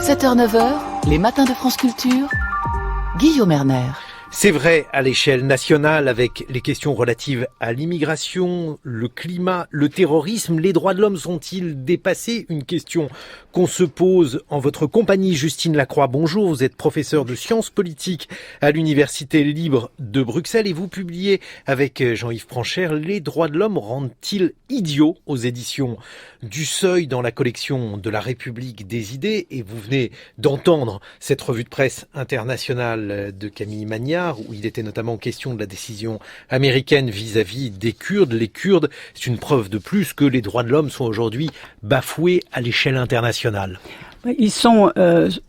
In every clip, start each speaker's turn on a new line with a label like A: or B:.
A: 7h, 9h, les matins de France Culture, Guillaume Erner.
B: C'est vrai à l'échelle nationale avec les questions relatives à l'immigration, le climat, le terrorisme. Les droits de l'homme sont-ils dépassés? Une question qu'on se pose en votre compagnie. Justine Lacroix, bonjour. Vous êtes professeur de sciences politiques à l'Université libre de Bruxelles et vous publiez avec Jean-Yves Pranchère Les droits de l'homme rendent-ils idiots aux éditions du Seuil dans la collection de la République des idées. Et vous venez d'entendre cette revue de presse internationale de Camille Magnard, où il était notamment question de la décision américaine vis-à-vis des Kurdes. Les Kurdes, c'est une preuve de plus que les droits de l'homme sont aujourd'hui bafoués à l'échelle internationale.
C: Ils sont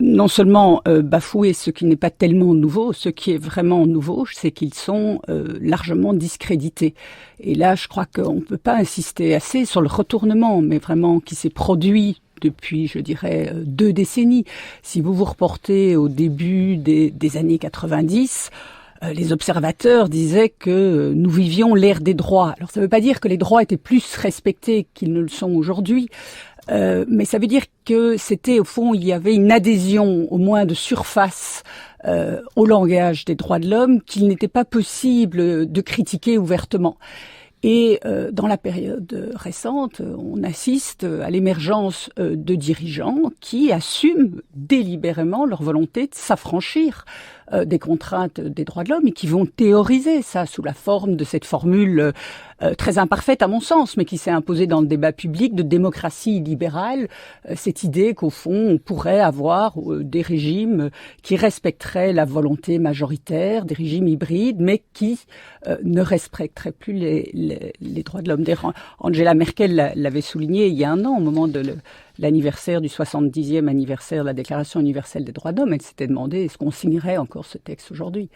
C: non seulement bafoués, ce qui n'est pas tellement nouveau, ce qui est vraiment nouveau, c'est qu'ils sont largement discrédités. Et là, je crois qu'on ne peut pas insister assez sur le retournement, mais vraiment qui s'est produit depuis, je dirais, 2 décennies. Si vous vous reportez au début des années 90, les observateurs disaient que nous vivions l'ère des droits. Alors ça ne veut pas dire que les droits étaient plus respectés qu'ils ne le sont aujourd'hui, mais ça veut dire que c'était, au fond, il y avait une adhésion, au moins de surface, au langage des droits de l'homme qu'il n'était pas possible de critiquer ouvertement. Et dans la période récente, on assiste à l'émergence de dirigeants qui assument délibérément leur volonté de s'affranchir des contraintes des droits de l'homme et qui vont théoriser ça sous la forme de cette formule très imparfaite à mon sens, mais qui s'est imposée dans le débat public de démocratie libérale, cette idée qu'au fond on pourrait avoir des régimes qui respecteraient la volonté majoritaire, des régimes hybrides, mais qui ne respecteraient plus les droits de l'homme. D'ailleurs, Angela Merkel l'avait souligné il y a un an, au moment de l'anniversaire du 70e anniversaire de la Déclaration universelle des droits de l'homme. Elle s'était demandé est-ce qu'on signerait encore ce texte aujourd'hui.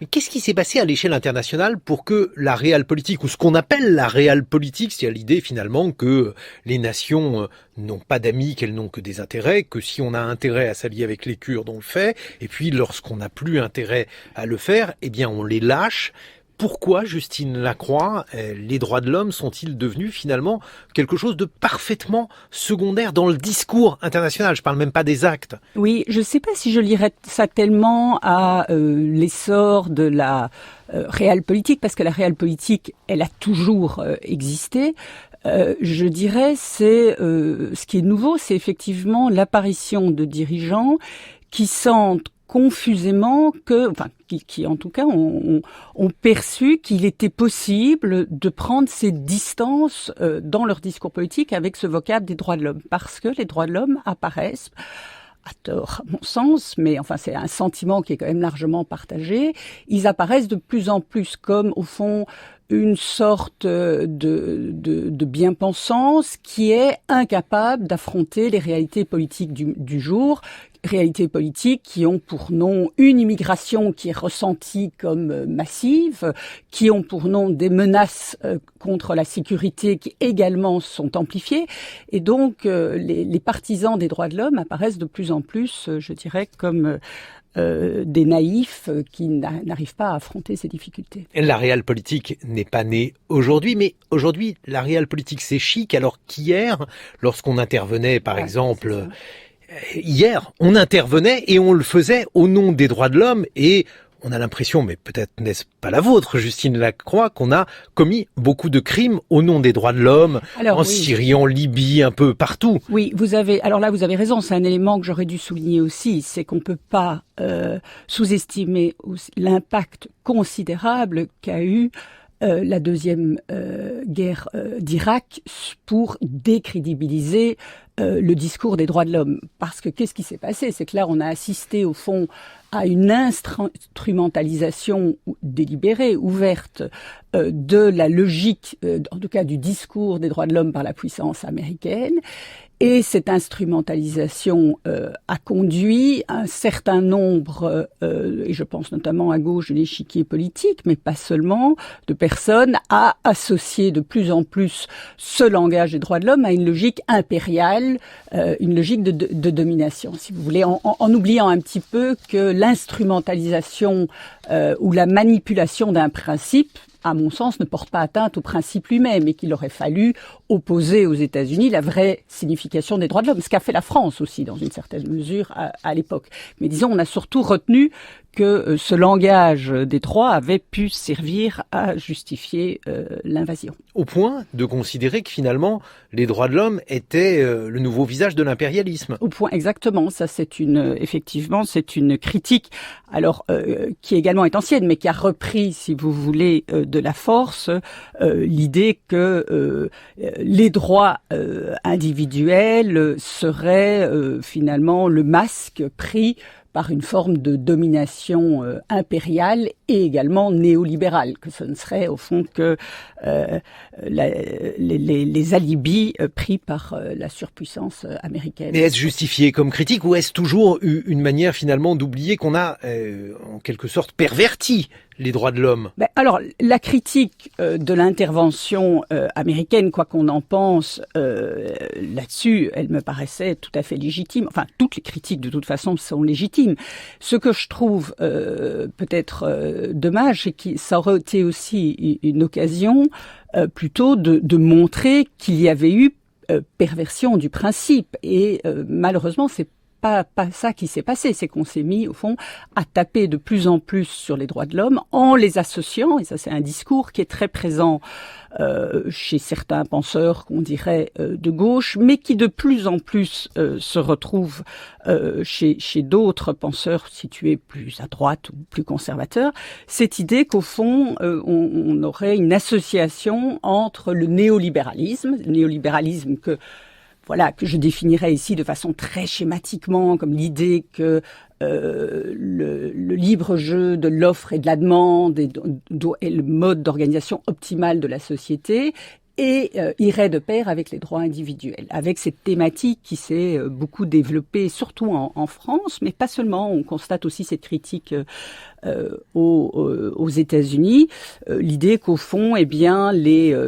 B: Mais qu'est-ce qui s'est passé à l'échelle internationale pour que la réelle politique, ou ce qu'on appelle la réelle politique, c'est-à-dire l'idée finalement que les nations n'ont pas d'amis, qu'elles n'ont que des intérêts, que si on a intérêt à s'allier avec les Kurdes, on le fait, et puis lorsqu'on n'a plus intérêt à le faire, eh bien on les lâche. Pourquoi, Justine Lacroix, les droits de l'homme sont-ils devenus finalement quelque chose de parfaitement secondaire dans le discours international? Je parle même pas des actes.
C: Oui, je ne sais pas si je lirais ça tellement à l'essor de la réelle politique, parce que la réelle politique, elle a toujours existé. Je dirais, ce qui est nouveau, c'est effectivement l'apparition de dirigeants qui sentent confusément qui en tout cas ont perçu qu'il était possible de prendre ces distances dans leur discours politique avec ce vocable des droits de l'homme, parce que les droits de l'homme apparaissent, à tort à mon sens, mais enfin c'est un sentiment qui est quand même largement partagé, ils apparaissent de plus en plus comme au fond une sorte de bien-pensance qui est incapable d'affronter les réalités politiques du jour, réalités politiques qui ont pour nom une immigration qui est ressentie comme massive, qui ont pour nom des menaces contre la sécurité qui également sont amplifiées. Et donc, les partisans des droits de l'homme apparaissent de plus en plus, je dirais, comme des naïfs qui n'arrivent pas à affronter ces difficultés.
B: La réelle politique n'est pas née aujourd'hui, mais aujourd'hui, la réelle politique, c'est chic, alors qu'hier, lorsqu'on intervenait, par exemple, hier, on intervenait et on le faisait au nom des droits de l'homme et on a l'impression, mais peut-être n'est-ce pas la vôtre, Justine Lacroix, qu'on a commis beaucoup de crimes au nom des droits de l'homme, Syrie, en Libye, un peu partout.
C: Oui, vous avez raison, c'est un élément que j'aurais dû souligner aussi, c'est qu'on peut pas sous-estimer l'impact considérable qu'a eu la deuxième guerre d'Irak pour décrédibiliser le discours des droits de l'homme. Parce que qu'est-ce qui s'est passé? C'est que là, on a assisté au fond à une instrumentalisation délibérée, ouverte, de la logique, en tout cas du discours des droits de l'homme par la puissance américaine. Et cette instrumentalisation a conduit un certain nombre, et je pense notamment à gauche de l'échiquier politique, mais pas seulement, de personnes à associer de plus en plus ce langage des droits de l'homme à une logique impériale, une logique de domination, si vous voulez, en oubliant un petit peu que l'instrumentalisation ou la manipulation d'un principe à mon sens, ne porte pas atteinte au principe lui-même et qu'il aurait fallu opposer aux États-Unis la vraie signification des droits de l'homme, ce qu'a fait la France aussi dans une certaine mesure à l'époque. Mais disons, on a surtout retenu que ce langage des droits avait pu servir à justifier l'invasion.
B: Au point de considérer que finalement, les droits de l'homme étaient le nouveau visage de l'impérialisme.
C: Au point, exactement. Ça, effectivement, c'est une critique, alors qui également est ancienne, mais qui a repris, si vous voulez, de la force, l'idée que les droits individuels seraient finalement le masque pris par une forme de domination impériale et également néolibérale, que ce ne serait au fond que les alibis pris par la surpuissance américaine.
B: Et est-ce justifié comme critique ou est-ce toujours une manière finalement d'oublier qu'on a en quelque sorte perverti les droits de l'homme?
C: Alors, la critique de l'intervention américaine, quoi qu'on en pense, là-dessus, elle me paraissait tout à fait légitime. Enfin, toutes les critiques, de toute façon, sont légitimes. Ce que je trouve peut-être dommage, c'est que ça aurait été aussi une occasion plutôt de montrer qu'il y avait eu perversion du principe. Et malheureusement, c'est pas ça qui s'est passé, c'est qu'on s'est mis, au fond, à taper de plus en plus sur les droits de l'homme en les associant, et ça c'est un discours qui est très présent chez certains penseurs qu'on dirait de gauche, mais qui de plus en plus se retrouve chez d'autres penseurs situés plus à droite ou plus conservateurs, cette idée qu'au fond, on aurait une association entre le néolibéralisme que je définirais ici de façon très schématiquement comme l'idée que le libre jeu de l'offre et de la demande est le mode d'organisation optimale de la société et irait de pair avec les droits individuels, avec cette thématique qui s'est beaucoup développée, surtout en France, mais pas seulement. On constate aussi cette critique aux États-Unis, l'idée qu'au fond,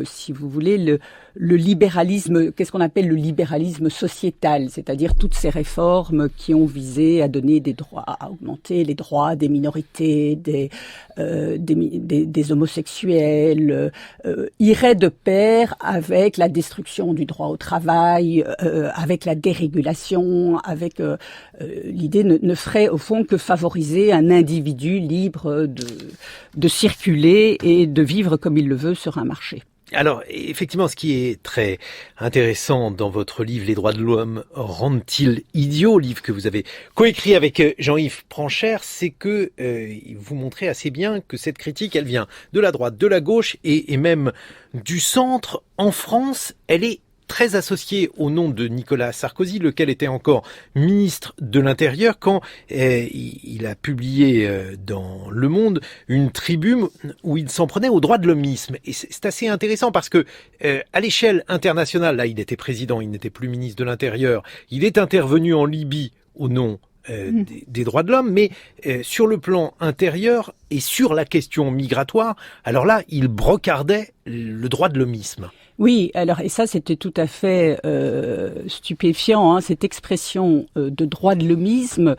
C: si vous voulez, le libéralisme, qu'est-ce qu'on appelle le libéralisme sociétal, c'est-à-dire toutes ces réformes qui ont visé à donner des droits, à augmenter les droits des minorités, des homosexuels, iraient de pair avec la destruction du droit au travail, avec la dérégulation, avec l'idée ne ferait au fond que favoriser un individu libre de circuler et de vivre comme il le veut sur un marché.
B: Alors, effectivement, ce qui est très intéressant dans votre livre « Les droits de l'homme rendent-ils idiots ?», livre que vous avez coécrit avec Jean-Yves Pranchère, c'est que vous montrez assez bien que cette critique, elle vient de la droite, de la gauche et même du centre. En France, elle est très associé au nom de Nicolas Sarkozy, lequel était encore ministre de l'Intérieur, quand il a publié dans Le Monde une tribune où il s'en prenait aux droits de l'hommisme. Et c'est assez intéressant parce que à l'échelle internationale, là il était président, il n'était plus ministre de l'Intérieur, il est intervenu en Libye au nom des droits de l'homme, mais sur le plan intérieur et sur la question migratoire, alors là, il brocardait le droit de l'hommisme.
C: Oui, alors et ça c'était tout à fait stupéfiant, cette expression de droit de l'hommisme.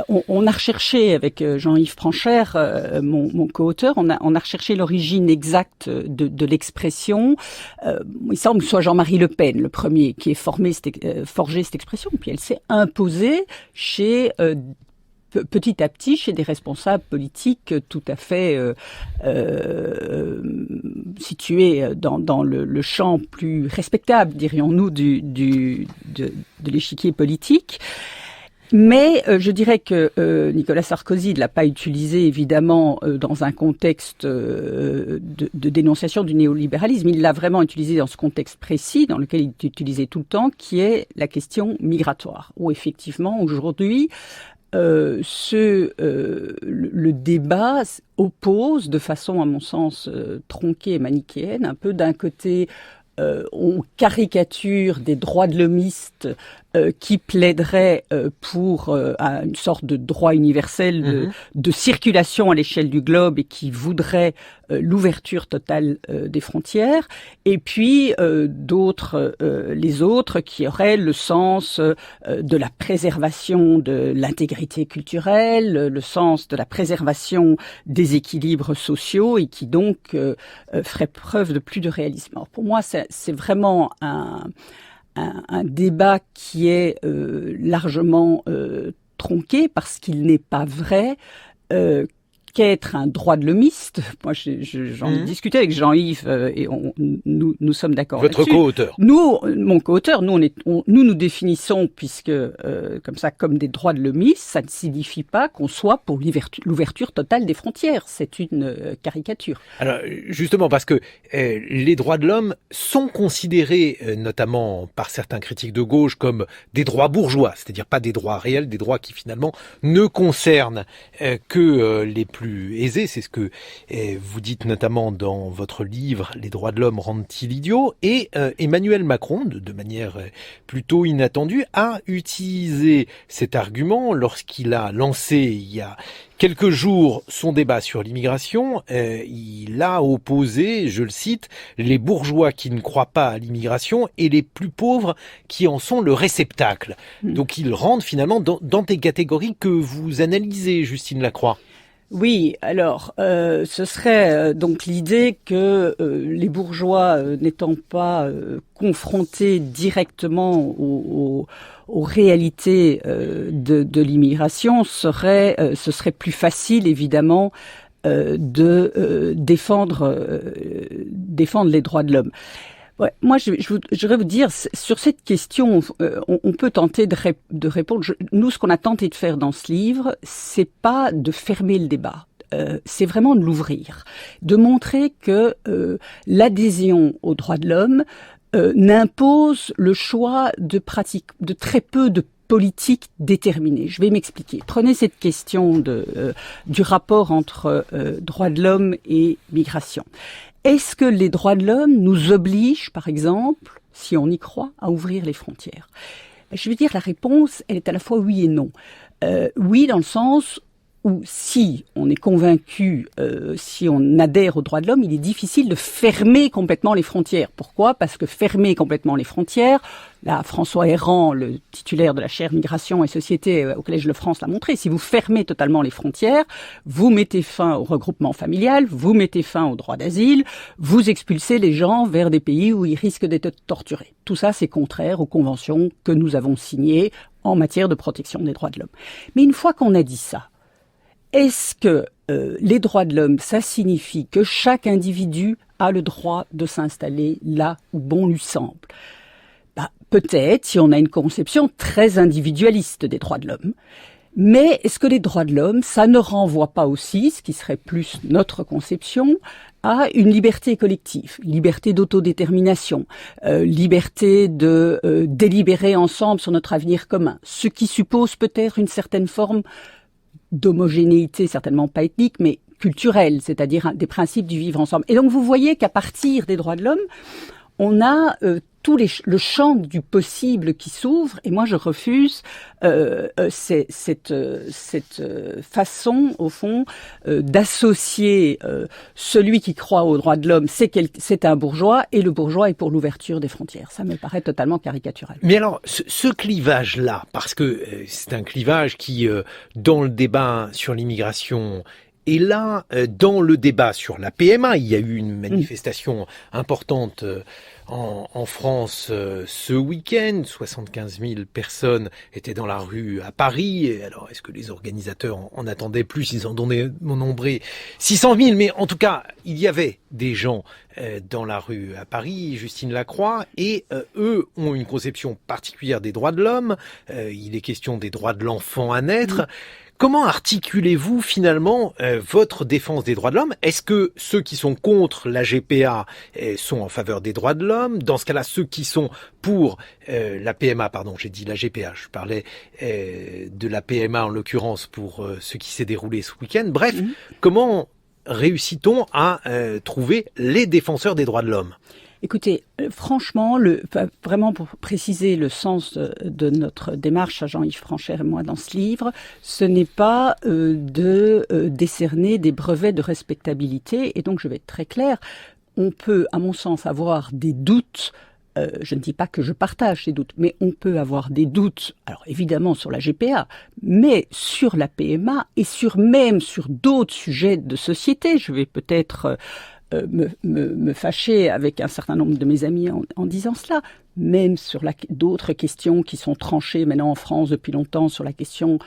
C: On a recherché avec Jean-Yves Pranchère, mon co-auteur, on a recherché l'origine exacte de l'expression. Il semble que ce soit Jean-Marie Le Pen, le premier, qui ait forgé cette expression. Puis elle s'est imposée petit à petit chez des responsables politiques tout à fait situés dans le champ plus respectable, dirions-nous, de l'échiquier politique. Mais je dirais que Nicolas Sarkozy ne l'a pas utilisé évidemment dans un contexte de dénonciation du néolibéralisme. Il l'a vraiment utilisé dans ce contexte précis dans lequel il est utilisé tout le temps, qui est la question migratoire, où effectivement aujourd'hui le débat oppose de façon, à mon sens, tronquée et manichéenne, un peu d'un côté on caricature des droits de l'hommiste qui plaiderait pour une sorte de droit universel de circulation à l'échelle du globe et qui voudrait l'ouverture totale des frontières, et puis les autres qui auraient le sens de la préservation de l'intégrité culturelle, le sens de la préservation des équilibres sociaux et qui donc feraient preuve de plus de réalisme. Alors pour moi, c'est vraiment un débat qui est largement tronqué parce qu'il n'est pas vrai qu'être un droit de l'homiste. Moi, j'en ai discuté avec Jean-Yves et nous sommes d'accord là-dessus.
B: Votre co-auteur.
C: Mon co-auteur, nous définissons, puisque comme ça, comme des droits de l'hommiste, ça ne signifie pas qu'on soit pour l'ouverture totale des frontières. C'est une caricature.
B: Alors, justement, parce que les droits de l'homme sont considérés, notamment par certains critiques de gauche, comme des droits bourgeois, c'est-à-dire pas des droits réels, des droits qui finalement ne concernent que les plus aisés. C'est ce que vous dites notamment dans votre livre « Les droits de l'homme rendent-ils idiots ?» Et Emmanuel Macron, de manière plutôt inattendue, a utilisé cet argument lorsqu'il a lancé il y a quelques jours son débat sur l'immigration. Il a opposé, je le cite, les bourgeois qui ne croient pas à l'immigration et les plus pauvres qui en sont le réceptacle. Donc ils rentrent finalement dans des catégories que vous analysez, Justine Lacroix.
C: Oui, alors ce serait donc l'idée que les bourgeois n'étant pas confrontés directement aux réalités de l'immigration, ce serait plus facile évidemment de défendre les droits de l'homme. Ouais, moi, je voudrais vous dire, sur cette question, on peut tenter de répondre. Nous, ce qu'on a tenté de faire dans ce livre, c'est pas de fermer le débat. C'est vraiment de l'ouvrir, de montrer que l'adhésion aux droits de l'homme n'impose le choix de très peu de politique déterminée. Je vais m'expliquer. Prenez cette question du rapport entre droits de l'homme et migration. Est-ce que les droits de l'homme nous obligent, par exemple, si on y croit, à ouvrir les frontières ? Je veux dire, la réponse, elle est à la fois oui et non. Oui, dans le sens où si on est convaincu, si on adhère aux droits de l'homme, il est difficile de fermer complètement les frontières. Pourquoi ? Parce que fermer complètement les frontières, là, François Héran, le titulaire de la chaire Migration et Société au Collège de France l'a montré, si vous fermez totalement les frontières, vous mettez fin au regroupement familial, vous mettez fin au droit d'asile, vous expulsez les gens vers des pays où ils risquent d'être torturés. Tout ça, c'est contraire aux conventions que nous avons signées en matière de protection des droits de l'homme. Mais une fois qu'on a dit ça, est-ce que les droits de l'homme, ça signifie que chaque individu a le droit de s'installer là où bon lui semble ? Peut-être, si on a une conception très individualiste des droits de l'homme. Mais est-ce que les droits de l'homme, ça ne renvoie pas aussi, ce qui serait plus notre conception, à une liberté collective, liberté d'autodétermination, liberté de délibérer ensemble sur notre avenir commun, ce qui suppose peut-être une certaine forme d'homogénéité, certainement pas ethnique, mais culturelle, c'est-à-dire des principes du vivre ensemble. Et donc vous voyez qu'à partir des droits de l'homme, on a le champ du possible qui s'ouvre, et moi je refuse cette façon, au fond, d'associer celui qui croit aux droits de l'homme, c'est un bourgeois, et le bourgeois est pour l'ouverture des frontières. Ça me paraît totalement caricatural.
B: Mais alors, ce clivage-là, parce que c'est un clivage qui, dans le débat sur l'immigration, et là, dans le débat sur la PMA, il y a eu une manifestation importante en France ce week-end. 75 000 personnes étaient dans la rue à Paris. Et alors, est-ce que les organisateurs en attendaient plus ? Ils en ont nombré 600 000. Mais en tout cas, il y avait des gens dans la rue à Paris, Justine Lacroix, et eux ont une conception particulière des droits de l'homme. Il est question des droits de l'enfant à naître. Comment articulez-vous finalement votre défense des droits de l'homme ? Est-ce que ceux qui sont contre la GPA sont en faveur des droits de l'homme ? Dans ce cas-là, ceux qui sont pour la PMA, pardon, j'ai dit la GPA, je parlais de la PMA en l'occurrence pour ce qui s'est déroulé ce week-end. Bref, comment réussit-on à trouver les défenseurs des droits de l'homme ?
C: Écoutez, franchement, vraiment pour préciser le sens de notre démarche à Jean-Yves Franchère et moi dans ce livre, ce n'est pas de décerner des brevets de respectabilité. Et donc, je vais être très claire, on peut, à mon sens, avoir des doutes. Je ne dis pas que je partage ces doutes, mais on peut avoir des doutes, alors évidemment sur la GPA, mais sur la PMA et même sur d'autres sujets de société. Je vais peut-être me fâcher avec un certain nombre de mes amis en disant cela, même sur d'autres questions qui sont tranchées maintenant en France depuis longtemps, sur la question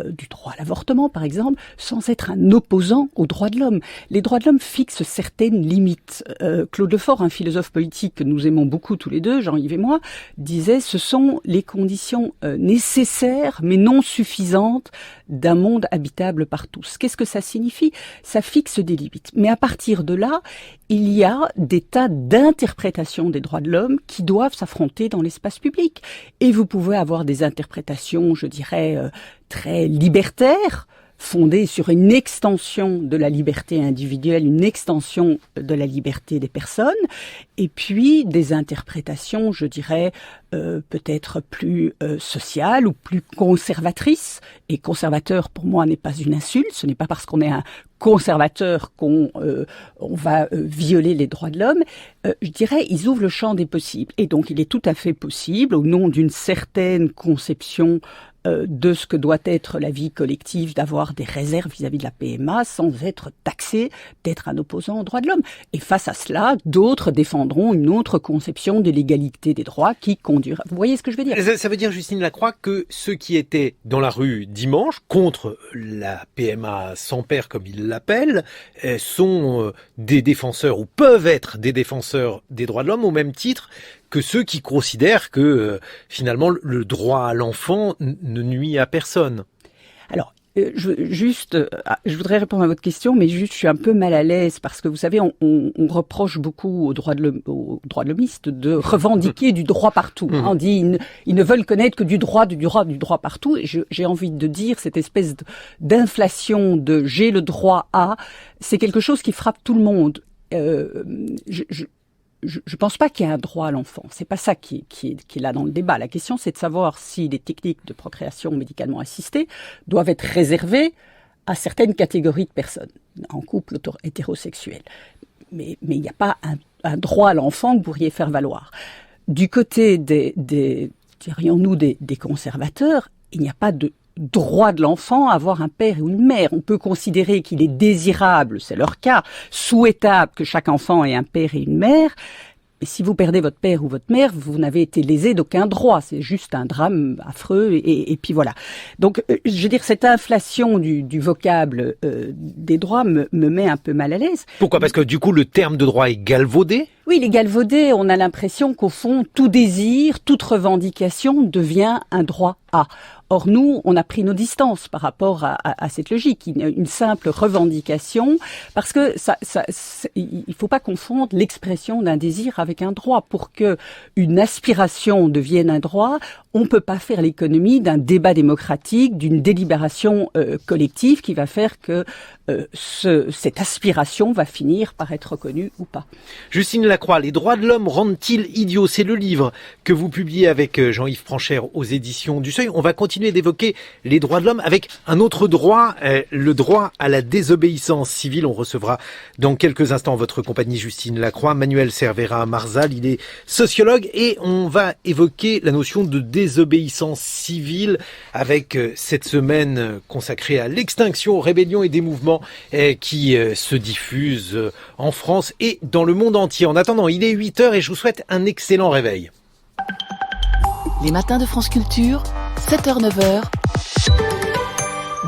C: du droit à l'avortement, par exemple, sans être un opposant aux droits de l'homme. Les droits de l'homme fixent certaines limites. Claude Lefort, un philosophe politique que nous aimons beaucoup tous les deux, Jean-Yves et moi, disait « Ce sont les conditions nécessaires, mais non suffisantes, d'un monde habitable par tous ». Qu'est-ce que ça signifie ? Ça fixe des limites. Mais à partir de là, il y a des tas d'interprétations des droits de l'homme qui doivent s'affronter dans l'espace public. Et vous pouvez avoir des interprétations, je dirais, très libertaires, fondées sur une extension de la liberté individuelle, une extension de la liberté des personnes, et puis des interprétations, je dirais, peut-être plus sociales ou plus conservatrices. Et conservateur, pour moi, n'est pas une insulte. Ce n'est pas parce qu'on est un conservateur qu'on va violer les droits de l'homme. Je dirais, ils ouvrent le champ des possibles. Et donc, il est tout à fait possible, au nom d'une certaine conception de ce que doit être la vie collective, d'avoir des réserves vis-à-vis de la PMA sans être taxé d'être un opposant aux droits de l'homme. Et face à cela, d'autres défendront une autre conception de l'égalité des droits qui conduira. Vous voyez ce que je veux dire ?
B: Ça veut dire, Justine Lacroix, que ceux qui étaient dans la rue dimanche contre la PMA sans père, comme ils l'appellent, sont des défenseurs ou peuvent être des défenseurs des droits de l'homme au même titre que ceux qui considèrent que finalement le droit à l'enfant ne nuit à personne.
C: Alors, je voudrais répondre à votre question, mais juste je suis un peu mal à l'aise parce que vous savez, on reproche beaucoup aux droits de l'homiste de revendiquer du droit partout. On dit ils ne veulent connaître que du droit partout. Et j'ai envie de dire cette espèce d'inflation de j'ai le droit à, c'est quelque chose qui frappe tout le monde. Je pense pas qu'il y ait un droit à l'enfant. C'est pas ça qui est là dans le débat. La question, c'est de savoir si les techniques de procréation médicalement assistée doivent être réservées à certaines catégories de personnes, en couple hétérosexuel. Mais il n'y a pas un droit à l'enfant que vous pourriez faire valoir. Du côté dirions-nous, des conservateurs, il n'y a pas de droit de l'enfant à avoir un père ou une mère. On peut considérer qu'il est désirable, c'est leur cas, souhaitable que chaque enfant ait un père et une mère. Mais si vous perdez votre père ou votre mère, vous n'avez été lésé d'aucun droit. C'est juste un drame affreux et puis voilà. Donc, je veux dire, cette inflation du vocable des droits me met un peu mal à l'aise.
B: Pourquoi ? Parce que du coup, le terme de droit est galvaudé ?
C: Oui, il est galvaudé. On a l'impression qu'au fond, tout désir, toute revendication devient un droit à. Or, nous, on a pris nos distances par rapport à cette logique, une simple revendication, parce que il faut pas confondre l'expression d'un désir avec un droit. Pour que une aspiration devienne un droit, on peut pas faire l'économie d'un débat démocratique, d'une délibération collective qui va faire que cette aspiration va finir par être reconnue ou pas.
B: Justine Lacroix, les droits de l'homme rendent-ils idiots ? C'est le livre que vous publiez avec Jean-Yves Franchère aux éditions du Seuil. On va continuer d'évoquer les droits de l'homme avec un autre droit, le droit à la désobéissance civile. On recevra dans quelques instants en votre compagnie Justine Lacroix, Manuel Cervera Marzal, il est sociologue et on va évoquer la notion de désobéissance civile avec cette semaine consacrée à l'extinction, aux rébellions et des mouvements qui se diffusent en France et dans le monde entier. En attendant, il est 8h et je vous souhaite un excellent réveil.
A: Les matins de France Culture, 7h-9h,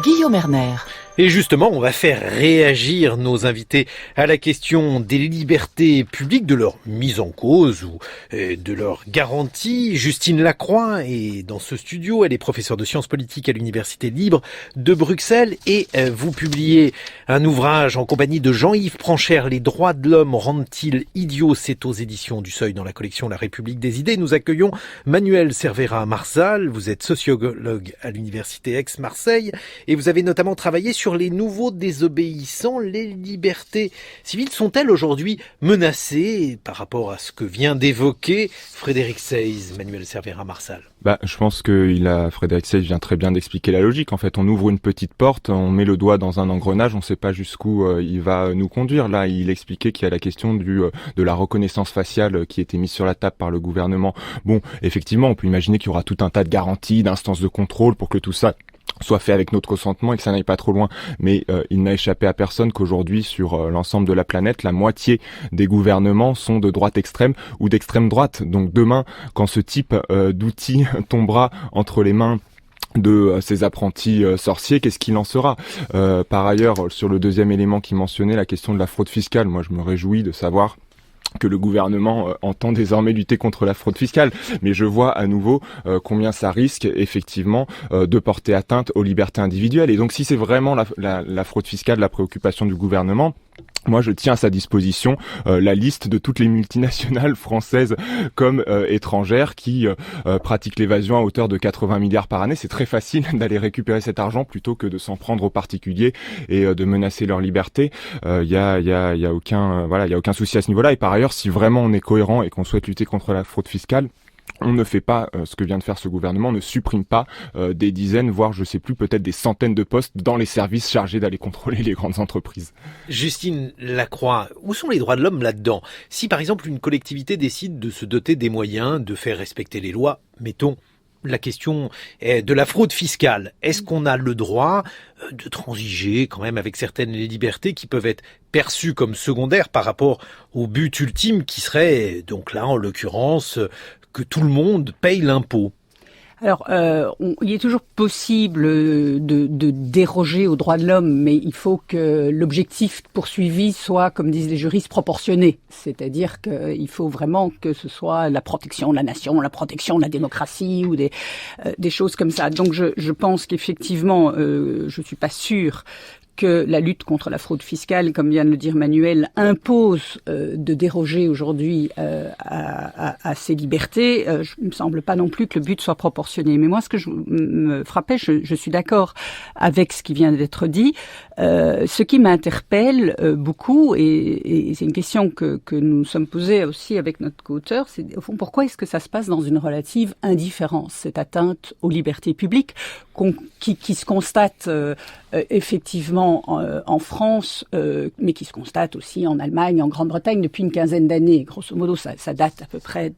A: Guillaume Erner.
B: Et justement, on va faire réagir nos invités à la question des libertés publiques, de leur mise en cause ou de leur garantie. Justine Lacroix est dans ce studio, elle est professeure de sciences politiques à l'Université libre de Bruxelles et vous publiez un ouvrage en compagnie de Jean-Yves Franchère, Les droits de l'homme rendent-ils idiots ? C'est aux éditions du Seuil dans la collection La République des idées. Nous accueillons Manuel Cervera Marzal, vous êtes sociologue à l'Université Aix-Marseille et vous avez notamment travaillé sur sur les nouveaux désobéissants. Les libertés civiles sont-elles aujourd'hui menacées par rapport à ce que vient d'évoquer Frédéric Seyss, Manuel Cervera-Marsal?
D: Je pense que Frédéric Seyss vient très bien d'expliquer la logique. En fait, on ouvre une petite porte, on met le doigt dans un engrenage, on ne sait pas jusqu'où il va nous conduire. Là, il expliquait qu'il y a la question de la reconnaissance faciale qui était mise sur la table par le gouvernement. Bon, effectivement, on peut imaginer qu'il y aura tout un tas de garanties, d'instances de contrôle pour que tout ça soit fait avec notre consentement et que ça n'aille pas trop loin. Mais il n'a échappé à personne qu'aujourd'hui, sur l'ensemble de la planète, la moitié des gouvernements sont de droite extrême ou d'extrême droite. Donc demain, quand ce type d'outil tombera entre les mains de ces apprentis sorciers, qu'est-ce qu'il en sera? Par ailleurs, sur le deuxième élément qu'il mentionnait, la question de la fraude fiscale, moi je me réjouis de savoir que le gouvernement entend désormais lutter contre la fraude fiscale. Mais je vois à nouveau combien ça risque effectivement de porter atteinte aux libertés individuelles. Et donc si c'est vraiment la fraude fiscale la préoccupation du gouvernement, moi, je tiens à sa disposition la liste de toutes les multinationales françaises comme étrangères qui pratiquent l'évasion à hauteur de 80 milliards par année. C'est très facile d'aller récupérer cet argent plutôt que de s'en prendre aux particuliers et de menacer leur liberté. Il y a aucun souci à ce niveau-là. Et par ailleurs, si vraiment on est cohérent et qu'on souhaite lutter contre la fraude fiscale, on ne fait pas ce que vient de faire ce gouvernement, on ne supprime pas des dizaines, voire je sais plus, peut-être des centaines de postes dans les services chargés d'aller contrôler les grandes entreprises.
B: Justine Lacroix, où sont les droits de l'homme là-dedans? Si par exemple une collectivité décide de se doter des moyens de faire respecter les lois, mettons la question de la fraude fiscale, est-ce qu'on a le droit de transiger quand même avec certaines libertés qui peuvent être perçues comme secondaires par rapport au but ultime qui serait, donc là en l'occurrence, que tout le monde paye l'impôt?
C: Alors, il est toujours possible de déroger aux droits de l'homme, mais il faut que l'objectif poursuivi soit, comme disent les juristes, proportionné. C'est-à-dire qu'il faut vraiment que ce soit la protection de la nation, la protection de la démocratie ou des choses comme ça. Donc, je pense qu'effectivement, je suis pas sûre que la lutte contre la fraude fiscale, comme vient de le dire Manuel, impose de déroger aujourd'hui à ces libertés. Il me semble pas non plus que le but soit proportionné. Mais moi, ce que me frappait, je suis d'accord avec ce qui vient d'être dit. Ce qui m'interpelle beaucoup, et c'est une question que nous sommes posées aussi avec notre co-auteur, c'est au fond pourquoi est-ce que ça se passe dans une relative indifférence, cette atteinte aux libertés publiques qui se constate effectivement en France, mais qui se constate aussi en Allemagne, en Grande-Bretagne depuis une quinzaine d'années. Grosso modo, ça date à peu près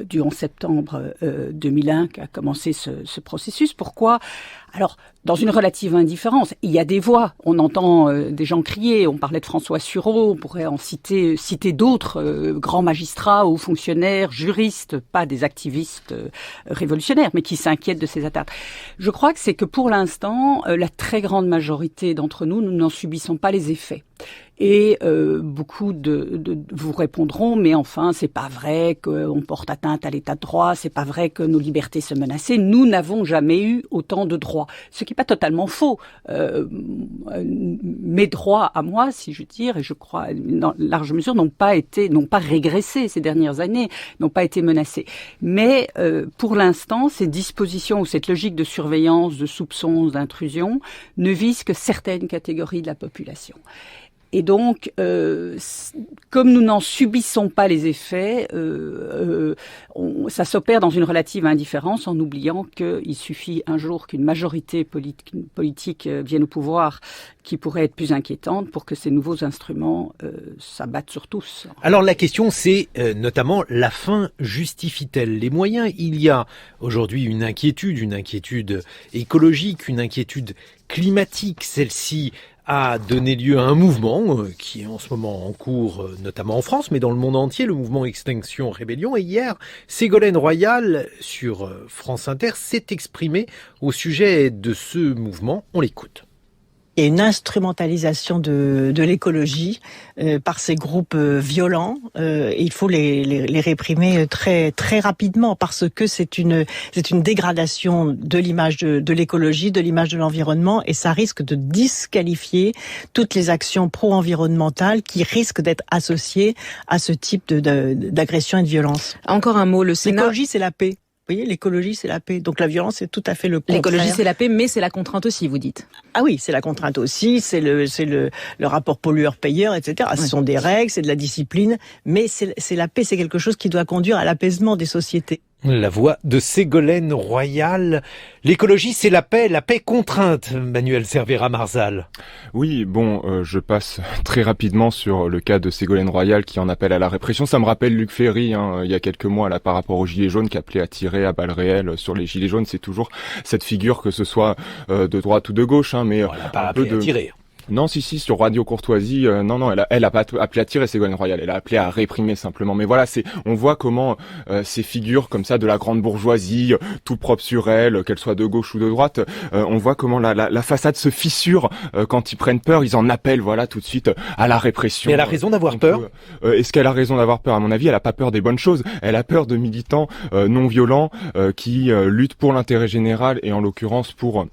C: du 11 septembre 2001 qu'a commencé ce processus. Pourquoi? Alors, dans une relative indifférence, il y a des voix. On entend des gens crier. On parlait de François Sureau. On pourrait en citer d'autres grands magistrats, hauts fonctionnaires, juristes, pas des activistes révolutionnaires, mais qui s'inquiètent de ces atteintes. Je crois que c'est que pour l'instant, la très grande majorité d'entre nous n'en subissons pas les effets. Et beaucoup de vous répondront, mais enfin, c'est pas vrai qu'on porte atteinte à l'état de droit, c'est pas vrai que nos libertés se menacent. Nous n'avons jamais eu autant de droits, ce qui est pas totalement faux. Mes droits à moi, si je dire, et je crois dans large mesure, n'ont pas régressé ces dernières années, n'ont pas été menacés. Mais pour l'instant, ces dispositions ou cette logique de surveillance, de soupçons, d'intrusion ne visent que certaines catégories de la population. Et donc, comme nous n'en subissons pas les effets, ça s'opère dans une relative indifférence en oubliant qu'il suffit un jour qu'une majorité politique vienne au pouvoir qui pourrait être plus inquiétante pour que ces nouveaux instruments s'abattent sur tous.
B: Alors la question c'est notamment la fin justifie-t-elle les moyens? Il y a aujourd'hui une inquiétude écologique, une inquiétude climatique. Celle-ci a donné lieu à un mouvement qui est en ce moment en cours, notamment en France, mais dans le monde entier, le mouvement Extinction Rébellion. Et hier, Ségolène Royal, sur France Inter, s'est exprimée au sujet de ce mouvement. On l'écoute.
E: Il y a une instrumentalisation de l'écologie par ces groupes violents. Il faut les réprimer très très rapidement parce que c'est une dégradation de l'image de l'écologie, de l'image de l'environnement, et ça risque de disqualifier toutes les actions pro-environnementales qui risquent d'être associées à ce type d'agression et de violence.
F: Encore un mot, le Sénat.
E: L'écologie, c'est la paix. Vous voyez, l'écologie, c'est la paix. Donc la violence, c'est tout à fait le contraire.
A: L'écologie, c'est la paix, mais c'est la contrainte aussi, vous dites.
E: Ah oui, c'est la contrainte aussi, c'est le rapport pollueur-payeur, etc. Ce sont des règles, c'est de la discipline, mais c'est la paix, c'est quelque chose qui doit conduire à l'apaisement des sociétés.
B: La voix de Ségolène Royal. L'écologie, c'est la paix contrainte, Manuel Cervera-Marzal.
D: Oui, bon, je passe très rapidement sur le cas de Ségolène Royal qui en appelle à la répression. Ça me rappelle Luc Ferry, il y a quelques mois, là, par rapport aux Gilets jaunes, qui appelait à tirer à balles réelles sur les Gilets jaunes. C'est toujours cette figure, que ce soit de droite ou de gauche, mais
B: on n'a pas
D: un peu
B: appelé à tirer.
D: Non, si, sur Radio Courtoisie, non, elle a pas appelé à tirer Ségolène Royal, elle a appelé à réprimer simplement. Mais voilà, on voit comment ces figures comme ça de la grande bourgeoisie, tout propre sur elle, qu'elle soit de gauche ou de droite, on voit comment la façade se fissure quand ils prennent peur, ils en appellent, voilà, tout de suite à la répression.
B: Mais elle a raison d'avoir peur.
D: Est-ce qu'elle a raison d'avoir peur? À mon avis, elle a pas peur des bonnes choses. Elle a peur de militants non violents qui luttent pour l'intérêt général et en l'occurrence pour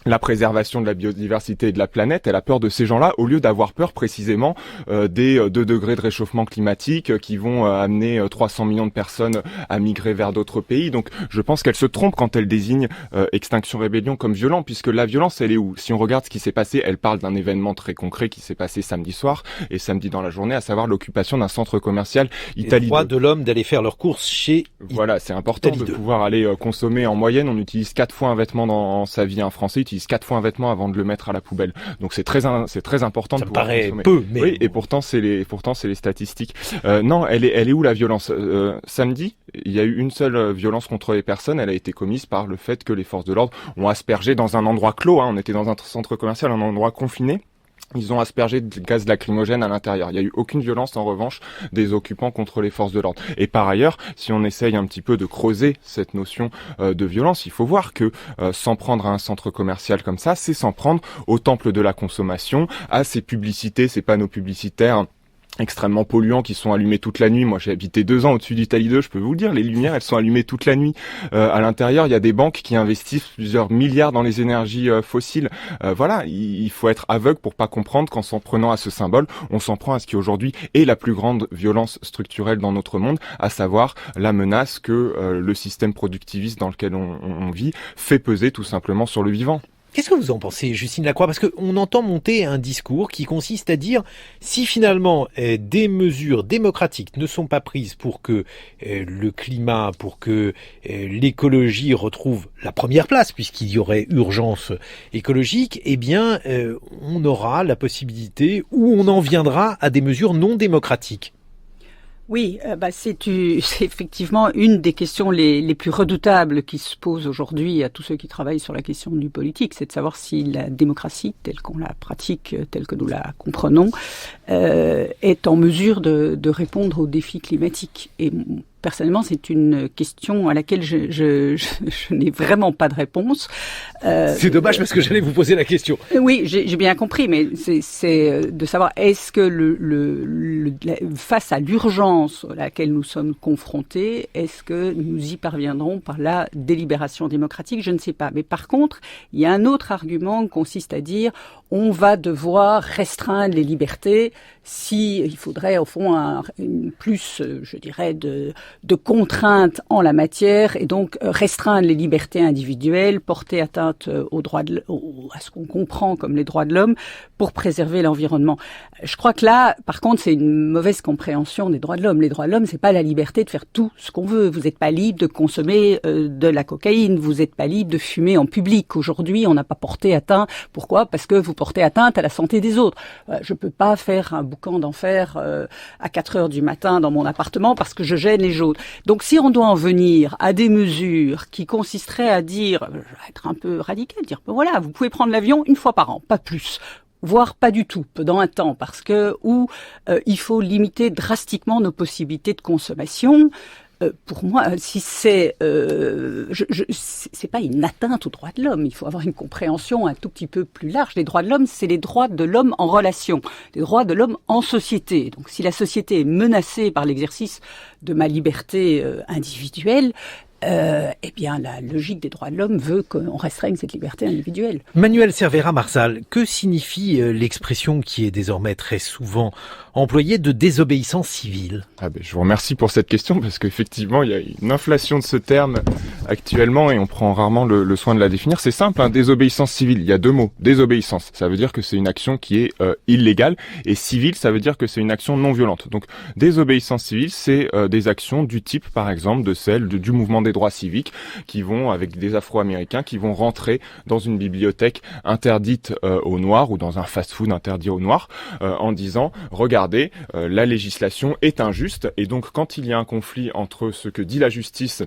D: la préservation de la biodiversité et de la planète. Elle a peur de ces gens-là au lieu d'avoir peur précisément des 2 degrés de réchauffement climatique qui vont amener 300 millions de personnes à migrer vers d'autres pays. Donc je pense qu'elle se trompe quand elle désigne Extinction Rébellion comme violent, puisque la violence, elle est où? Si on regarde ce qui s'est passé, elle parle d'un événement très concret qui s'est passé samedi soir et samedi dans la journée, à savoir l'occupation d'un centre commercial Italie 2.
B: Les droits de l'homme d'aller faire leurs courses chez
D: Voilà, c'est important
B: Italie 2.
D: De pouvoir aller consommer en moyenne. On utilise 4 fois un vêtement dans sa vie. Un Français utilise 4 fois un vêtement avant de le mettre à la poubelle. Donc c'est très important
B: ça
D: de pouvoir
B: paraît
D: consommer.
B: Peu, mais
D: oui, et pourtant c'est les statistiques. Non, elle est où la violence? Samedi, il y a eu une seule violence contre les personnes. Elle a été commise par le fait que les forces de l'ordre ont aspergé dans un endroit clos. On était dans un centre commercial, un endroit confiné. Ils ont aspergé de gaz lacrymogène à l'intérieur. Il n'y a eu aucune violence, en revanche, des occupants contre les forces de l'ordre. Et par ailleurs, si on essaye un petit peu de creuser cette notion de violence, il faut voir que s'en prendre à un centre commercial comme ça, c'est s'en prendre au temple de la consommation, à ces publicités, ces panneaux publicitaires extrêmement polluants qui sont allumés toute la nuit. Moi, j'ai habité 2 ans au-dessus d'Italie 2, je peux vous le dire, les lumières, elles sont allumées toute la nuit. À l'intérieur, il y a des banques qui investissent plusieurs milliards dans les énergies fossiles. Voilà, il faut être aveugle pour pas comprendre qu'en s'en prenant à ce symbole, on s'en prend à ce qui aujourd'hui est la plus grande violence structurelle dans notre monde, à savoir la menace que le système productiviste dans lequel on vit fait peser tout simplement sur le vivant.
B: Qu'est-ce que vous en pensez, Justine Lacroix? Parce qu'on entend monter un discours qui consiste à dire si finalement des mesures démocratiques ne sont pas prises pour que le climat, pour que l'écologie retrouve la première place, puisqu'il y aurait urgence écologique, eh bien on aura la possibilité ou on en viendra à des mesures non démocratiques.
C: Oui, c'est effectivement une des questions les plus redoutables qui se posent aujourd'hui à tous ceux qui travaillent sur la question du politique, c'est de savoir si la démocratie, telle qu'on la pratique, telle que nous la comprenons, est en mesure de répondre aux défis climatiques. Et personnellement, c'est une question à laquelle je n'ai vraiment pas de réponse.
B: C'est dommage parce que j'allais vous poser la question.
C: Oui, j'ai bien compris, mais c'est de savoir est-ce que face à l'urgence à laquelle nous sommes confrontés, est-ce que nous y parviendrons par la délibération démocratique? Je ne sais pas. Mais par contre, il y a un autre argument qui consiste à dire on va devoir restreindre les libertés si il faudrait au fond plus, je dirais, de contraintes en la matière et donc restreindre les libertés individuelles, porter atteinte aux droits à ce qu'on comprend comme les droits de l'homme pour préserver l'environnement. Je crois que là, par contre, c'est une mauvaise compréhension des droits de l'homme. Les droits de l'homme, c'est pas la liberté de faire tout ce qu'on veut. Vous n'êtes pas libre de consommer de la cocaïne. Vous n'êtes pas libre de fumer en public. Aujourd'hui, on n'a pas porté atteinte. Pourquoi? Parce que vous portez atteinte à la santé des autres. Je peux pas faire un boucan d'enfer à 4 heures du matin dans mon appartement parce que je gêne les autres. Donc, si on doit en venir à des mesures qui consisteraient à dire, je vais être un peu radical, dire, voilà, vous pouvez prendre l'avion 1 fois par an, pas plus. Voire pas du tout, pendant un temps, parce que il faut limiter drastiquement nos possibilités de consommation. Pour moi, si c'est pas une atteinte aux droits de l'homme. Il faut avoir une compréhension un tout petit peu plus large. Les droits de l'homme, c'est les droits de l'homme en relation, les droits de l'homme en société. Donc, si la société est menacée par l'exercice de ma liberté individuelle, Eh bien, la logique des droits de l'homme veut qu'on restreigne cette liberté individuelle.
B: Manuel Cervera Marzal, que signifie l'expression qui est désormais très souvent employée de désobéissance civile?
D: Je vous remercie pour cette question parce qu'effectivement, il y a une inflation de ce terme actuellement et on prend rarement le soin de la définir. C'est simple, désobéissance civile. Il y a deux mots. Désobéissance, ça veut dire que c'est une action qui est illégale et civile, ça veut dire que c'est une action non violente. Donc, désobéissance civile, c'est des actions du type, par exemple, de celle du mouvement des droits civiques qui vont, avec des Afro-Américains, qui vont rentrer dans une bibliothèque interdite aux Noirs ou dans un fast-food interdit aux Noirs en disant « Regardez, la législation est injuste et donc quand il y a un conflit entre ce que dit la justice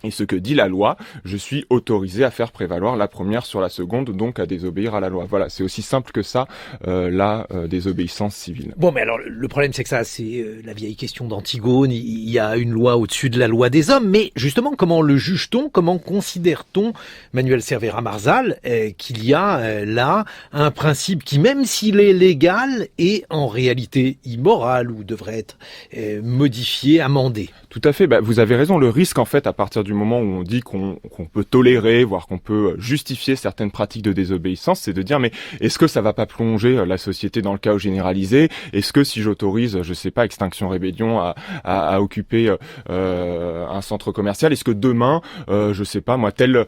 D: et ce que dit la loi, je suis autorisé à faire prévaloir la première sur la seconde, donc à désobéir à la loi. » Voilà, c'est aussi simple que ça, la désobéissance civile.
B: Bon, mais alors, le problème, c'est que ça, c'est la vieille question d'Antigone. Il y a une loi au-dessus de la loi des hommes. Mais justement, comment le juge-t-on? Comment considère-t-on, Manuel Cervera Marzal, qu'il y a là un principe qui, même s'il est légal, est en réalité immoral ou devrait être modifié, amendé?
D: Tout à fait, vous avez raison. Le risque, en fait, à partir du moment où on dit qu'on peut tolérer, voire qu'on peut justifier certaines pratiques de désobéissance, c'est de dire mais est-ce que ça va pas plonger la société dans le chaos généralisé? Est-ce que si j'autorise, je sais pas, Extinction Rébellion à occuper un centre commercial, est-ce que demain, je sais pas moi, tel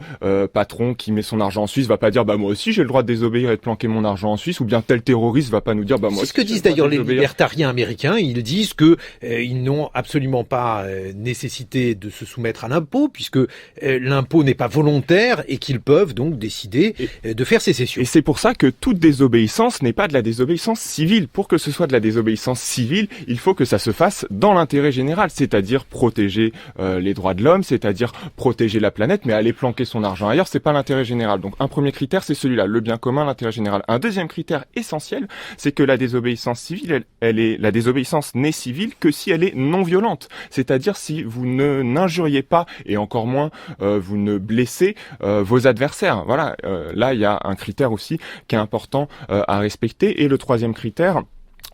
D: patron qui met son argent en Suisse va pas dire moi aussi j'ai le droit de désobéir et de planquer mon argent en Suisse, ou bien tel terroriste va pas nous dire moi aussi.
B: C'est ce que disent d'ailleurs les libertariens américains. Ils disent que ils n'ont absolument pas nécessité de se soumettre à l'impôt, puisque l'impôt n'est pas volontaire et qu'ils peuvent donc décider de faire sécession.
D: Et c'est pour ça que toute désobéissance n'est pas de la désobéissance civile. Pour que ce soit de la désobéissance civile, il faut que ça se fasse dans l'intérêt général, c'est-à-dire protéger les droits de l'homme, c'est-à-dire protéger la planète, mais aller planquer son argent ailleurs, c'est pas l'intérêt général. Donc un premier critère, c'est celui-là, le bien commun, l'intérêt général. Un deuxième critère essentiel, c'est que la désobéissance civile, la désobéissance n'est civile que si elle est non violente, c'est-à-dire si vous n'injuriez pas et encore moins vous ne blessez vos adversaires. Voilà, là il y a un critère aussi qui est important à respecter. Et le troisième critère,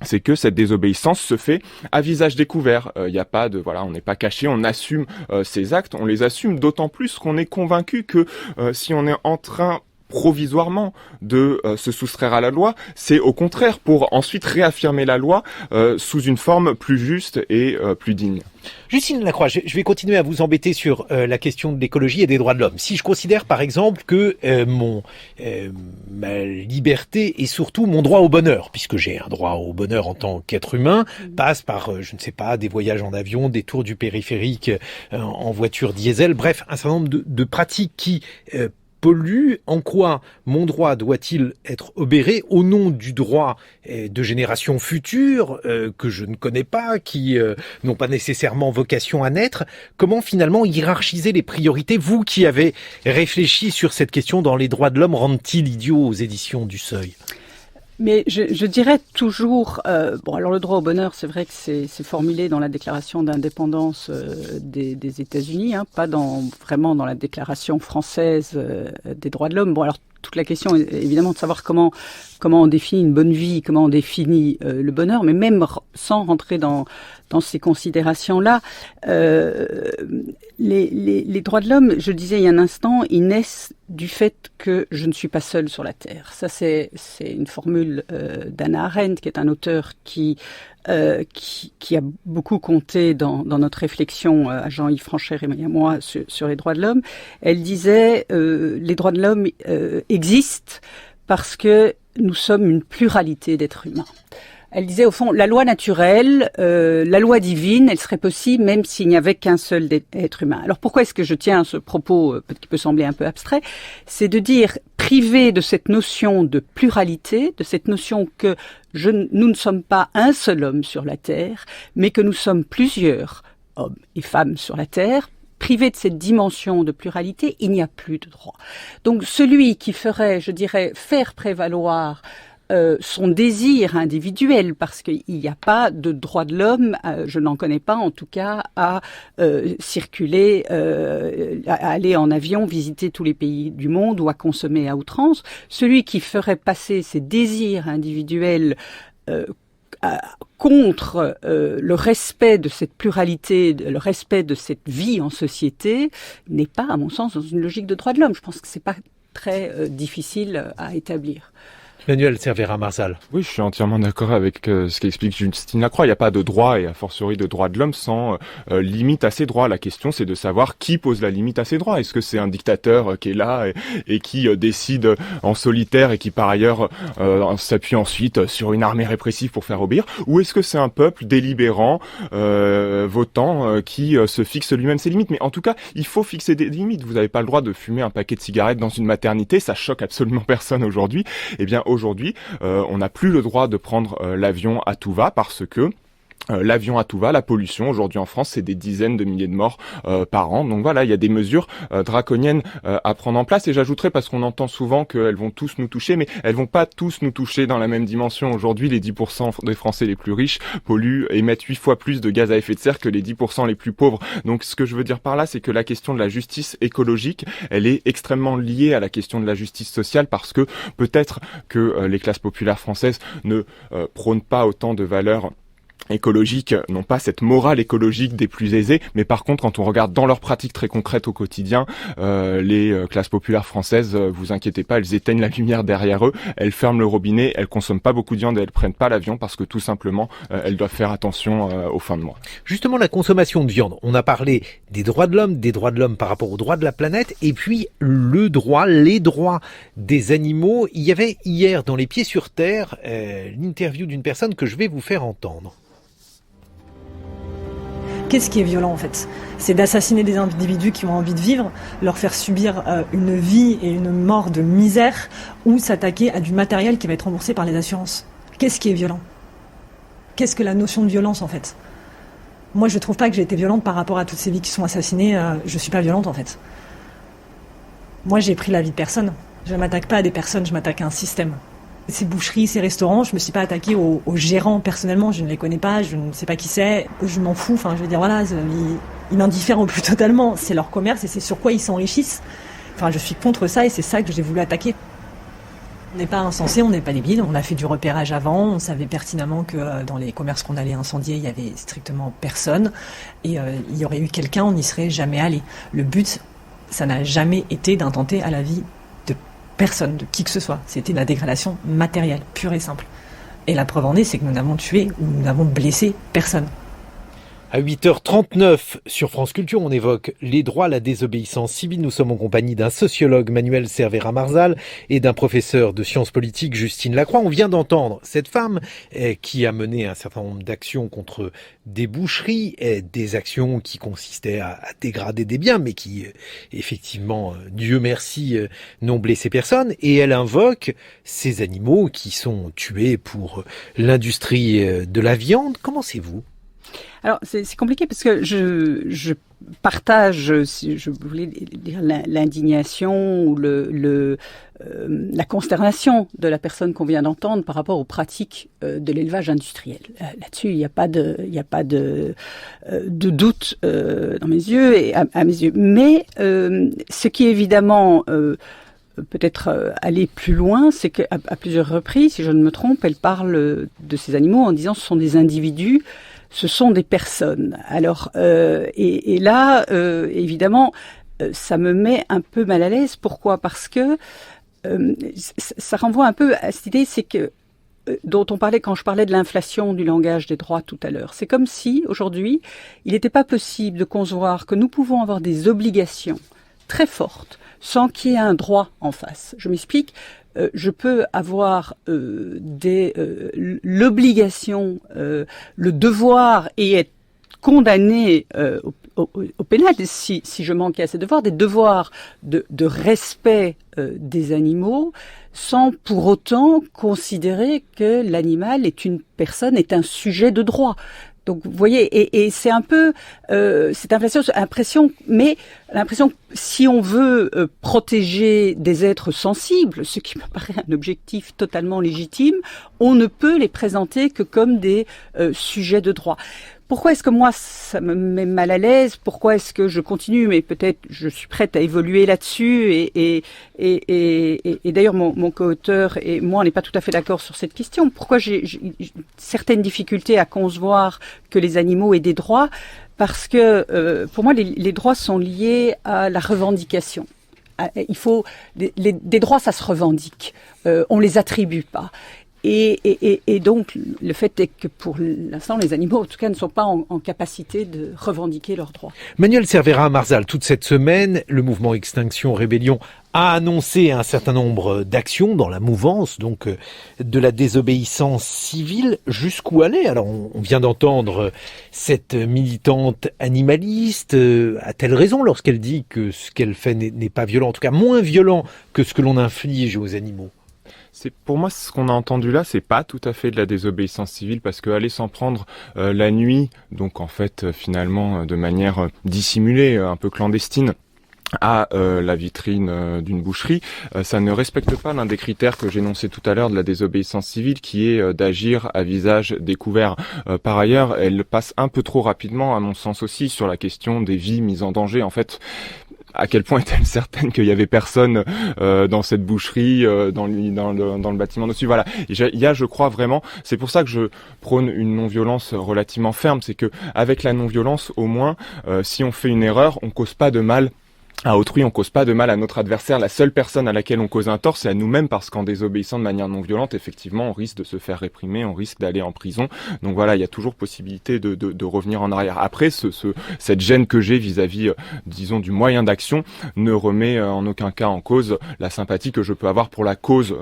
D: c'est que cette désobéissance se fait à visage découvert. Il n'y a pas de on n'est pas caché, on assume ses actes, on les assume d'autant plus qu'on est convaincu que si on est en train provisoirement de se soustraire à la loi, c'est au contraire pour ensuite réaffirmer la loi sous une forme plus juste et plus digne.
B: Justine Lacroix, je vais continuer à vous embêter sur la question de l'écologie et des droits de l'homme. Si je considère par exemple que ma liberté et surtout mon droit au bonheur, puisque j'ai un droit au bonheur en tant qu'être humain, passe par, je ne sais pas, des voyages en avion, des tours du périphérique en voiture diesel, bref, un certain nombre de pratiques qui pollue, en quoi mon droit doit-il être obéré au nom du droit de générations futures que je ne connais pas, qui n'ont pas nécessairement vocation à naître? Comment finalement hiérarchiser les priorités? Vous qui avez réfléchi sur cette question dans Les droits de l'homme rendent-ils idiots aux éditions du Seuil?
C: Mais je dirais toujours, alors le droit au bonheur, c'est vrai que c'est formulé dans la déclaration d'indépendance des États-Unis, pas vraiment dans la déclaration française des droits de l'homme. Bon, alors toute la question est évidemment de savoir comment on définit une bonne vie, comment on définit le bonheur, mais même sans rentrer dans ces considérations-là, les droits de l'homme, je le disais il y a un instant, ils naissent du fait que je ne suis pas seule sur la Terre. Ça, c'est une formule d'Hannah Arendt, qui est un auteur qui a beaucoup compté dans notre réflexion à Jean-Yves Franchère et à moi sur les droits de l'homme. Elle disait les droits de l'homme existent parce que nous sommes une pluralité d'êtres humains. Elle disait au fond, la loi naturelle, la loi divine, elle serait possible même s'il n'y avait qu'un seul être humain. Alors pourquoi est-ce que je tiens à ce propos qui peut sembler un peu abstrait? C'est de dire, privé de cette notion de pluralité, de cette notion que nous ne sommes pas un seul homme sur la Terre, mais que nous sommes plusieurs hommes et femmes sur la Terre. Privé de cette dimension de pluralité, il n'y a plus de droit. Donc celui qui ferait, je dirais, faire prévaloir son désir individuel, parce qu'il n'y a pas de droit de l'homme, je n'en connais pas en tout cas, à circuler, à aller en avion, visiter tous les pays du monde ou à consommer à outrance. Celui qui ferait passer ses désirs individuels contre le respect de cette pluralité, le respect de cette vie en société, n'est pas, à mon sens, dans une logique de droits de l'homme. Je pense que c'est pas très difficile à établir.
B: Manuel Cervera-Marzal.
D: Oui, je suis entièrement d'accord avec ce qu'explique Justine Lacroix. Il n'y a pas de droit, et a fortiori de droits de l'homme, sans limite à ces droits. La question, c'est de savoir qui pose la limite à ces droits. Est-ce que c'est un dictateur qui est là et qui décide en solitaire et qui, par ailleurs, s'appuie ensuite sur une armée répressive pour faire obéir? Ou est-ce que c'est un peuple délibérant, votant, qui se fixe lui-même ses limites? Mais en tout cas, il faut fixer des limites. Vous n'avez pas le droit de fumer un paquet de cigarettes dans une maternité. Ça choque absolument personne aujourd'hui. Eh bien, aujourd'hui, on n'a plus le droit de prendre l'avion à tout va parce que l'avion à tout va, la pollution, aujourd'hui en France, c'est des dizaines de milliers de morts par an. Donc voilà, il y a des mesures draconiennes à prendre en place. Et j'ajouterais, parce qu'on entend souvent qu'elles vont tous nous toucher, mais elles vont pas tous nous toucher dans la même dimension. Aujourd'hui, les 10% des Français les plus riches polluent, émettent 8 fois plus de gaz à effet de serre que les 10% les plus pauvres. Donc ce que je veux dire par là, c'est que la question de la justice écologique, elle est extrêmement liée à la question de la justice sociale, parce que peut-être que les classes populaires françaises ne prônent pas autant de valeurs écologiques, n'ont pas cette morale écologique des plus aisés, mais par contre, quand on regarde dans leurs pratiques très concrètes au quotidien, les classes populaires françaises, vous inquiétez pas, elles éteignent la lumière derrière eux, elles ferment le robinet, elles consomment pas beaucoup de viande et elles prennent pas l'avion parce que tout simplement, elles doivent faire attention aux fins de mois.
B: Justement, la consommation de viande. On a parlé des droits de l'homme par rapport aux droits de la planète, et puis les droits des animaux. Il y avait hier dans Les Pieds sur Terre l'interview d'une personne que je vais vous faire entendre.
F: Qu'est-ce qui est violent en fait? C'est d'assassiner des individus qui ont envie de vivre, leur faire subir une vie et une mort de misère, ou s'attaquer à du matériel qui va être remboursé par les assurances. Qu'est-ce qui est violent? Qu'est-ce que la notion de violence en fait? Moi je trouve pas que j'ai été violente par rapport à toutes ces vies qui sont assassinées, je suis pas violente en fait. Moi j'ai pris la vie de personne, je m'attaque pas à des personnes, je m'attaque à un système. Ces boucheries, ces restaurants, je me suis pas attaquée aux gérants personnellement, je ne les connais pas, je ne sais pas qui c'est, je m'en fous, enfin je veux dire voilà, ils m'indiffèrent au plus totalement, c'est leur commerce et c'est sur quoi ils s'enrichissent. Enfin je suis contre ça et c'est ça que j'ai voulu attaquer. On n'est pas insensé, on n'est pas débile, on a fait du repérage avant, on savait pertinemment que dans les commerces qu'on allait incendier, il y avait strictement personne et il y aurait eu quelqu'un, on n'y serait jamais allé. Le but, ça n'a jamais été d'intenter à la vie personne, de qui que ce soit. C'était de la dégradation matérielle, pure et simple. Et la preuve en est, c'est que nous n'avons tué ou nous n'avons blessé personne.
B: À 8h39 sur France Culture, on évoque les droits à la désobéissance civile. Nous sommes en compagnie d'un sociologue, Manuel Cervera-Marzal, et d'un professeur de sciences politiques, Justine Lacroix. On vient d'entendre cette femme qui a mené un certain nombre d'actions contre des boucheries, des actions qui consistaient à dégrader des biens, mais qui, effectivement, Dieu merci, n'ont blessé personne. Et elle invoque ces animaux qui sont tués pour l'industrie de la viande. Comment c'est-vous ?
C: Alors c'est compliqué parce que je partage, si je voulais dire, l'indignation ou la consternation de la personne qu'on vient d'entendre par rapport aux pratiques de l'élevage industriel. Là-dessus, il n'y a pas de doute dans mes yeux et à mes yeux. Mais ce qui évidemment peut-être aller plus loin, c'est qu'à plusieurs reprises, si je ne me trompe, elle parle de ces animaux en disant ce sont des individus. Ce sont des personnes. Alors, et là, évidemment, ça me met un peu mal à l'aise. Pourquoi ? Parce que ça renvoie un peu à cette idée, c'est que dont on parlait quand je parlais de l'inflation du langage des droits tout à l'heure. C'est comme si, aujourd'hui, il n'était pas possible de concevoir que nous pouvons avoir des obligations très fortes sans qu'il y ait un droit en face. Je m'explique. Je peux avoir l'obligation, le devoir et être condamné au pénal si je manquais à ces devoirs, des devoirs de respect des animaux, sans pour autant considérer que l'animal est une personne, est un sujet de droit. Donc, vous voyez, et c'est un peu cette impression, mais l'impression que si on veut protéger des êtres sensibles, ce qui me paraît un objectif totalement légitime, on ne peut les présenter que comme des sujets de droit. pourquoi est-ce que moi ça me met mal à l'aise? Pourquoi est-ce que je continue? Mais peut-être je suis prête à évoluer là-dessus. Et d'ailleurs mon co-auteur et moi on n'est pas tout à fait d'accord sur cette question. Pourquoi j'ai certaines difficultés à concevoir que les animaux aient des droits? Parce que pour moi les droits sont liés à la revendication. Il faut des droits, ça se revendique. On les attribue pas. Et donc, le fait est que pour l'instant, les animaux, en tout cas, ne sont pas en capacité de revendiquer leurs droits.
B: Manuel Cervera Marzal, toute cette semaine, le mouvement Extinction Rébellion a annoncé un certain nombre d'actions dans la mouvance, donc de la désobéissance civile. Jusqu'où aller? Alors, on vient d'entendre cette militante animaliste. A-t-elle raison lorsqu'elle dit que ce qu'elle fait n'est pas violent, en tout cas moins violent que ce que l'on inflige aux animaux?
D: Pour moi, ce qu'on a entendu là, c'est pas tout à fait de la désobéissance civile, parce que aller s'en prendre la nuit, donc en fait finalement de manière dissimulée, un peu clandestine, à la vitrine d'une boucherie, ça ne respecte pas l'un des critères que j'énonçais tout à l'heure de la désobéissance civile, qui est d'agir à visage découvert. Par ailleurs, elle passe un peu trop rapidement, à mon sens aussi, sur la question des vies mises en danger. En fait, à quel point est-elle certaine qu'il y avait personne dans cette boucherie, dans le bâtiment dessus? Voilà. Il y a, je crois vraiment, c'est pour ça que je prône une non-violence relativement ferme, c'est que avec la non-violence, au moins, si on fait une erreur, on cause pas de mal à autrui, on cause pas de mal à notre adversaire. La seule personne à laquelle on cause un tort, c'est à nous-mêmes, parce qu'en désobéissant de manière non violente, effectivement, on risque de se faire réprimer, on risque d'aller en prison. Donc voilà, il y a toujours possibilité de revenir en arrière. Après, cette gêne que j'ai vis-à-vis, disons, du moyen d'action ne remet en aucun cas en cause la sympathie que je peux avoir pour la cause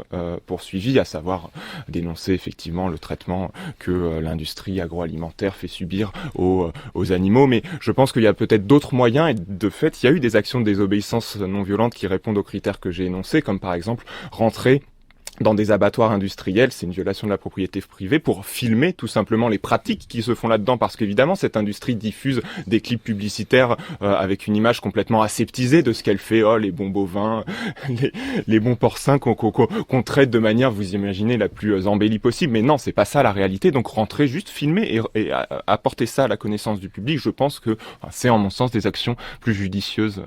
D: poursuivie, à savoir dénoncer effectivement le traitement que l'industrie agroalimentaire fait subir aux animaux. Mais je pense qu'il y a peut-être d'autres moyens, et de fait, il y a eu des actions de désobéissance non violente qui répondent aux critères que j'ai énoncés, comme par exemple rentrer dans des abattoirs industriels, c'est une violation de la propriété privée, pour filmer tout simplement les pratiques qui se font là-dedans, parce qu'évidemment cette industrie diffuse des clips publicitaires avec une image complètement aseptisée de ce qu'elle fait, les bons bovins, les bons porcins qu'on traite de manière, vous imaginez, la plus embellie possible. Mais non, c'est pas ça la réalité. Donc rentrer, juste filmer et apporter ça à la connaissance du public, je pense que c'est en mon sens des actions plus judicieuses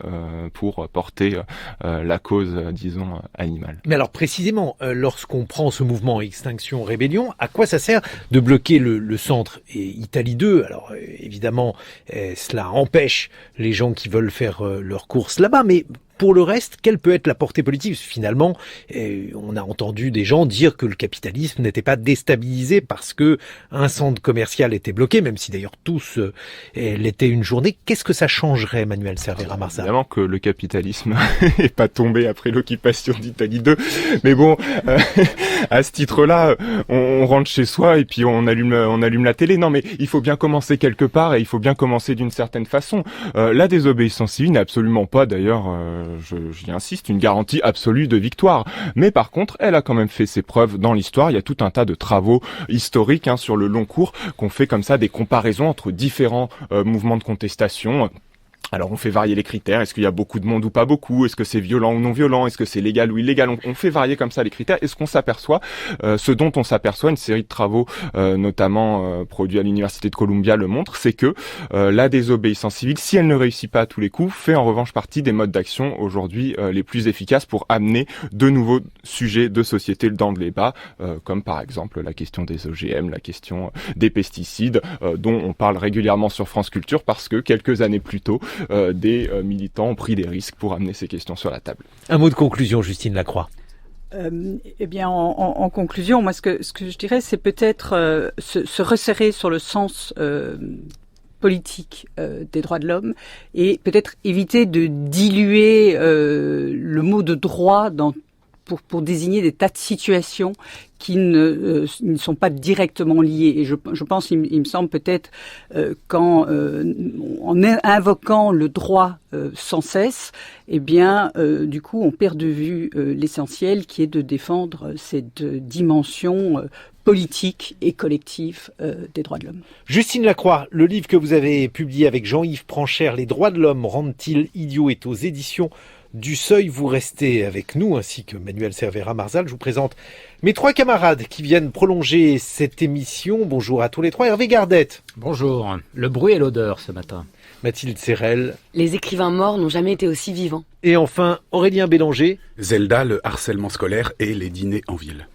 D: pour porter la cause, disons, animale.
B: Mais alors précisément, lorsqu'on prend ce mouvement Extinction Rébellion, à quoi ça sert de bloquer le centre et Italie 2? Alors évidemment, cela empêche les gens qui veulent faire leurs courses là-bas, mais pour le reste, quelle peut être la portée politique? Finalement, on a entendu des gens dire que le capitalisme n'était pas déstabilisé parce que un centre commercial était bloqué, même si d'ailleurs tous l'étaient une journée. Qu'est-ce que ça changerait, Manuel Cervera Marzal?
D: Évidemment que le capitalisme n'est pas tombé après l'occupation d'Italie 2, mais bon, à ce titre-là, on rentre chez soi et puis on allume la télé. Non, mais il faut bien commencer quelque part, et il faut bien commencer d'une certaine façon. La désobéissance civile n'est absolument pas, d'ailleurs, j'y insiste, une garantie absolue de victoire. Mais par contre, elle a quand même fait ses preuves dans l'histoire. Il y a tout un tas de travaux historiques sur le long cours qu'on fait comme ça des comparaisons entre différents mouvements de contestation. Alors on fait varier les critères, est-ce qu'il y a beaucoup de monde ou pas beaucoup, est-ce que c'est violent ou non violent, est-ce que c'est légal ou illégal, on fait varier comme ça les critères, et ce qu'on s'aperçoit, ce dont on s'aperçoit, une série de travaux notamment produits à l'université de Columbia le montre, c'est que la désobéissance civile, si elle ne réussit pas à tous les coups, fait en revanche partie des modes d'action aujourd'hui les plus efficaces pour amener de nouveaux sujets de société dans le débat, comme par exemple la question des OGM, la question des pesticides, dont on parle régulièrement sur France Culture, parce que quelques années plus tôt, des militants ont pris des risques pour amener ces questions sur la table.
B: Un mot de conclusion, Justine Lacroix.
C: Eh bien, en conclusion, moi, ce que je dirais, c'est peut-être se resserrer sur le sens politique des droits de l'homme, et peut-être éviter de diluer le mot de droit pour désigner des tas de situations qui ne sont pas directement liées. Et je pense, il me semble peut-être en invoquant le droit sans cesse, eh bien, du coup, on perd de vue l'essentiel, qui est de défendre cette dimension politique et collective des droits de l'homme.
B: Justine Lacroix, le livre que vous avez publié avec Jean-Yves Pranchère, Les droits de l'homme rendent-ils idiots, est aux éditions du Seuil. Vous restez avec nous, ainsi que Manuel Cervera-Marzal. Je vous présente mes 3 camarades qui viennent prolonger cette émission. Bonjour à tous les 3. Hervé Gardette.
G: Bonjour. Le bruit et l'odeur ce matin.
B: Mathilde Serrel.
H: Les écrivains morts n'ont jamais été aussi vivants.
B: Et enfin, Aurélien Bélanger.
I: Zelda, le harcèlement scolaire et les dîners en ville.